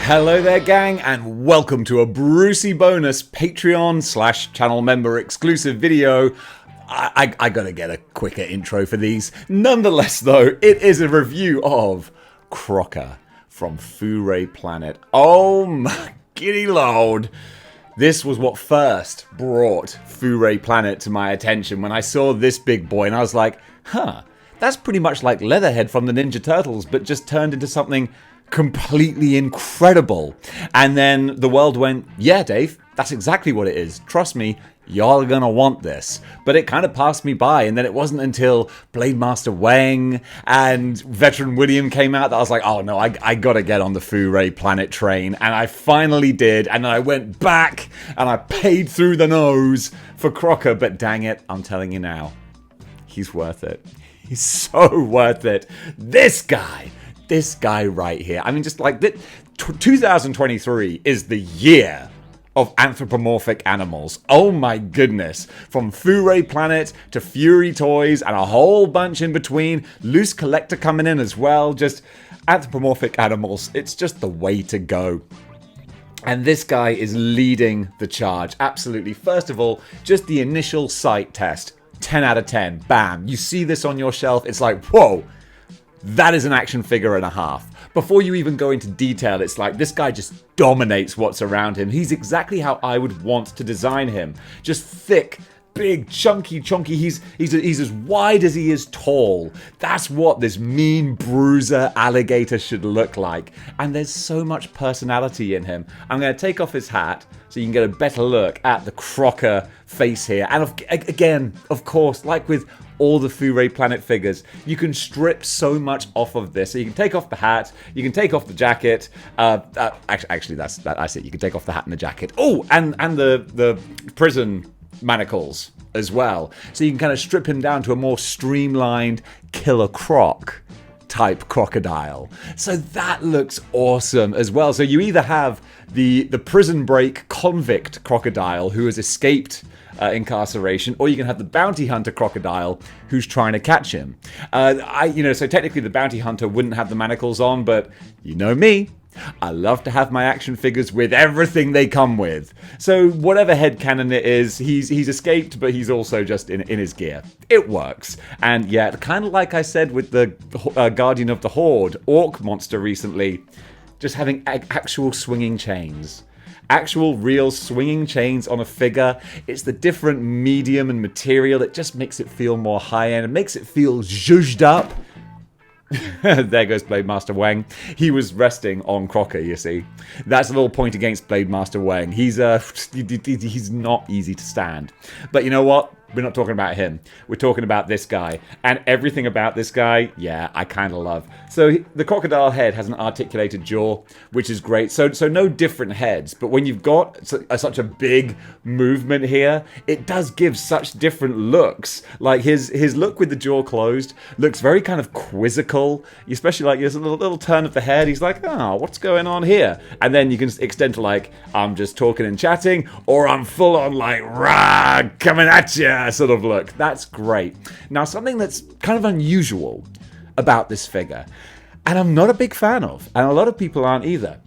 Hello there, gang, and welcome to a Brucey bonus Patreon/channel member exclusive video. I gotta get a quicker intro for these. Nonetheless, though, it is a review of Crocker from Furay Planet. Oh my giddy lord. This was what first brought Furay Planet to my attention when I saw this big boy, and I was like, huh, that's pretty much like Leatherhead from the Ninja Turtles, but just turned into something completely incredible. And then the world went, yeah, Dave, that's exactly what it is. Trust me, y'all are gonna want this. But it kind of passed me by, and then it wasn't until Blade Master Wang and Veteran William came out that I was like, oh no, I gotta get on the Furay Planet train. And I finally did, and then I went back and I paid through the nose for Crocker, but dang it, I'm telling you now, he's worth it. He's so worth it. This guy right here. I mean, just like 2023 is the year of anthropomorphic animals. Oh my goodness. From Furay Planet to Fury Toys and a whole bunch in between. Loose Collector coming in as well. Just anthropomorphic animals. It's just the way to go. And this guy is leading the charge. Absolutely. First of all, just the initial sight test. 10 out of 10. Bam. You see this on your shelf. It's like, whoa. That is an action figure and a half. Before you even go into detail, it's like this guy just dominates what's around him. He's exactly how I would want to design him. Just thick, big, chunky. He's as wide as he is tall. That's what this mean bruiser alligator should look like. And there's so much personality in him. I'm going to take off his hat so you can get a better look at the Crocker face here. And again, of course, like with all the Furay Planet figures, you can strip so much off of this. So you can take off the hat, you can take off the jacket. Actually, that's it. You can take off the hat and the jacket. Oh, and the prison manacles as well. So you can kind of strip him down to a more streamlined Killer Croc type crocodile. So that looks awesome as well. So you either have the prison break convict crocodile who has escaped incarceration, or you can have the bounty hunter crocodile who's trying to catch him. So technically the bounty hunter wouldn't have the manacles on, but you know me, I love to have my action figures with everything they come with. So whatever headcanon it is, he's escaped, but he's also just in his gear. It works. And yeah, kind of like I said with the Guardian of the Horde orc monster recently, just having actual swinging chains. Actual real swinging chains on a figure. It's the different medium and material. It just makes it feel more high-end. It makes it feel zhuzhed up. There goes Blade Master Wang. He was resting on Crocker, you see. That's a little point against Blade Master Wang. He's not easy to stand. But you know what? We're not talking about him. We're talking about this guy. And everything about this guy, yeah, I kind of love. So the crocodile head has an articulated jaw, which is great. So no different heads. But when you've got such a big movement here, it does give such different looks. Like his look with the jaw closed looks very kind of quizzical. Especially like there's a little turn of the head. He's like, oh, what's going on here? And then you can extend to like, I'm just talking and chatting, or I'm full on like, rah, coming at you sort of look. That's great. Now, something that's kind of unusual about this figure, and I'm not a big fan of, and a lot of people aren't either,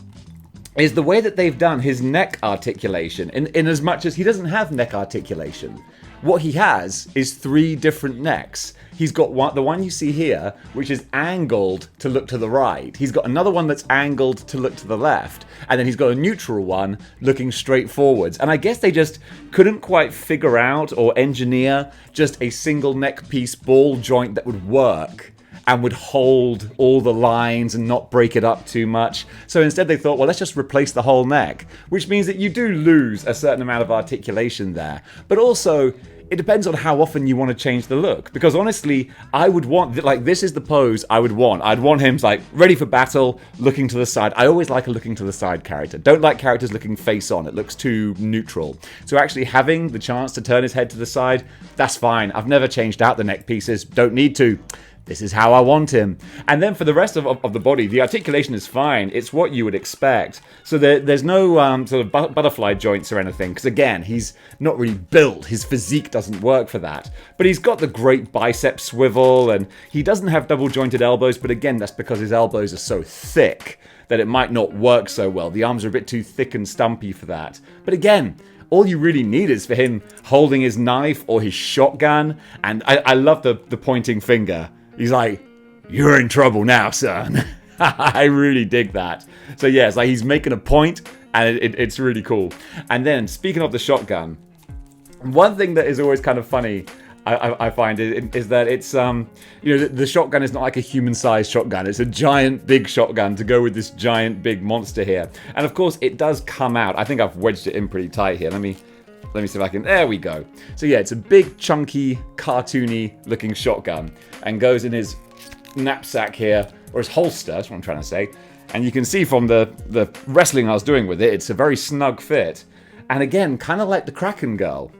is the way that they've done his neck articulation, in as much as he doesn't have neck articulation. What he has is 3 different necks. He's got the one you see here, which is angled to look to the right. He's got another one that's angled to look to the left. And then he's got a neutral one looking straight forwards. And I guess they just couldn't quite figure out or engineer just a single neck piece ball joint that would work and would hold all the lines and not break it up too much. So instead they thought, well, let's just replace the whole neck, which means that you do lose a certain amount of articulation there. But also, it depends on how often you want to change the look. Because honestly, I would want, like, this is the pose I would want. I'd want him, like, ready for battle, looking to the side. I always like a looking to the side character. Don't like characters looking face on. It looks too neutral. So actually having the chance to turn his head to the side, that's fine. I've never changed out the neck pieces. Don't need to. This is how I want him. And then for the rest of the body, the articulation is fine. It's what you would expect. So there's no sort of butterfly joints or anything, because again, he's not really built. His physique doesn't work for that. But he's got the great bicep swivel, and he doesn't have double jointed elbows, but again, that's because his elbows are so thick that it might not work so well. The arms are a bit too thick and stumpy for that. But again, all you really need is for him holding his knife or his shotgun, and I love the pointing finger. He's like, "You're in trouble now, son." I really dig that. So yeah, it's like he's making a point, and it's really cool. And then, speaking of the shotgun, one thing that is always kind of funny, I find, is that it's, the shotgun is not like a human-sized shotgun. It's a giant, big shotgun to go with this giant, big monster here. And of course, it does come out. I think I've wedged it in pretty tight here. Let me see if I can. There we go. So yeah, it's a big, chunky, cartoony-looking shotgun, and goes in his knapsack here, or his holster. That's what I'm trying to say. And you can see from the wrestling I was doing with it, it's a very snug fit. And again, kind of like the Kraken girl,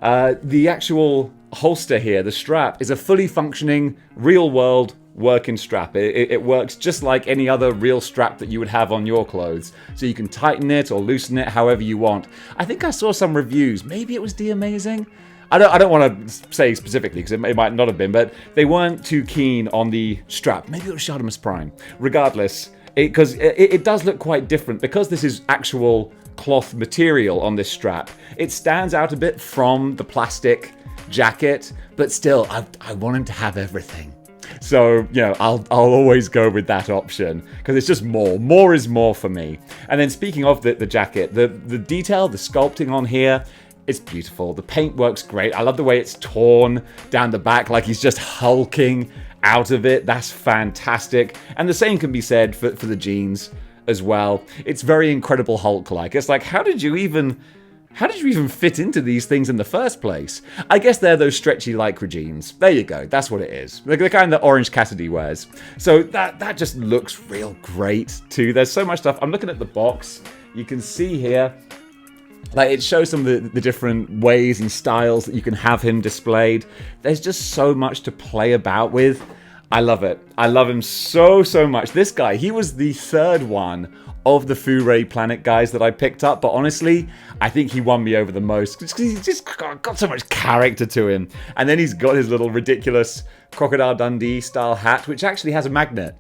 the actual holster here, the strap, is a fully functioning, real-world working strap. It works just like any other real strap that you would have on your clothes. So you can tighten it or loosen it however you want. I think I saw some reviews. Maybe it was D-Amazing? I don't want to say specifically, because it might not have been, but they weren't too keen on the strap. Maybe it was Shardamus Prime. Regardless, because it does look quite different, because this is actual cloth material on this strap. It stands out a bit from the plastic jacket, but still, I want him to have everything. So, I'll always go with that option, because it's just more. More is more for me. And then speaking of the jacket, the detail, the sculpting on here, it's beautiful. The paint works great. I love the way it's torn down the back, like he's just hulking out of it. That's fantastic. And the same can be said for the jeans as well. It's very Incredible Hulk-like. It's like, how did you even fit into these things in the first place? I guess they're those stretchy Lycra jeans. There you go. That's what it is. The kind that Orange Cassidy wears. So that just looks real great too. There's so much stuff. I'm looking at the box. You can see here, like, it shows some of the different ways and styles that you can have him displayed. There's just so much to play about with. I love it. I love him so much. This guy, he was the third one of the Furay Planet guys that I picked up, but honestly, I think he won me over the most, because he's just got so much character to him. And then he's got his little ridiculous Crocodile Dundee style hat, which actually has a magnet.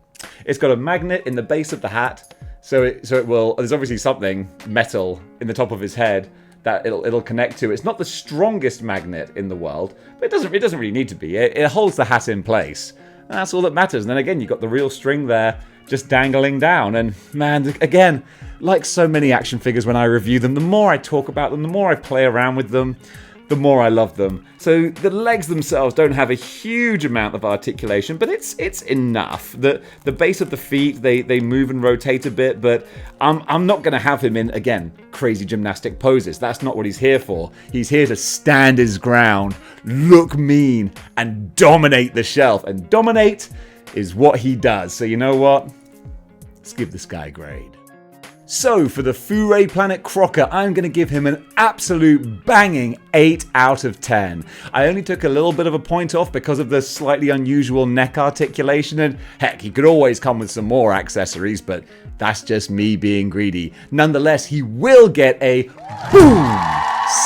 It's got a magnet in the base of the hat, so it will, there's obviously something metal in the top of his head that it'll connect to. It's not the strongest magnet in the world, but it doesn't really need to be. It holds the hat in place. And that's all that matters. And then again, you've got the real string there just dangling down. And man, again, like so many action figures when I review them, the more I talk about them, the more I play around with them, the more I love them. So the legs themselves don't have a huge amount of articulation, but it's enough. The base of the feet, they move and rotate a bit, but I'm not going to have him in, again, crazy gymnastic poses. That's not what he's here for. He's here to stand his ground, look mean, and dominate the shelf. And dominate is what he does. So you know what? Let's give this guy a grade. So for the Furay Planet Crocker, I'm going to give him an absolute banging 8 out of 10. I only took a little bit of a point off because of the slightly unusual neck articulation, and heck, he could always come with some more accessories, but that's just me being greedy. Nonetheless, he will get a boom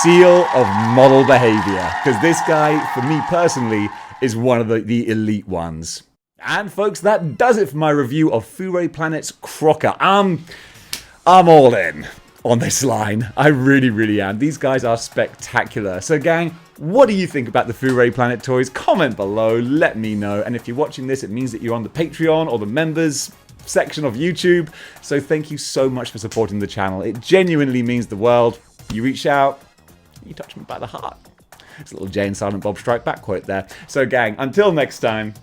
seal of model behavior, because this guy, for me personally, is one of the elite ones. And folks, that does it for my review of Furay Planet's Crocker. I'm all in on this line. I really am. These guys are spectacular. So gang, what do you think about the Furay Planet toys? Comment below, let me know. And if you're watching this, it means that you're on the Patreon or the members section of YouTube. So thank you so much for supporting the channel. It genuinely means the world. You reach out, you touch me by the heart. It's a little Jay and Silent Bob Strike Back quote there. So gang, until next time,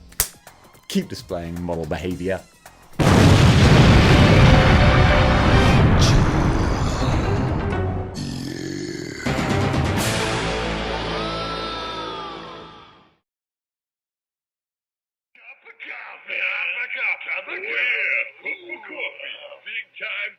keep displaying model behavior. Cup of coffee. Big time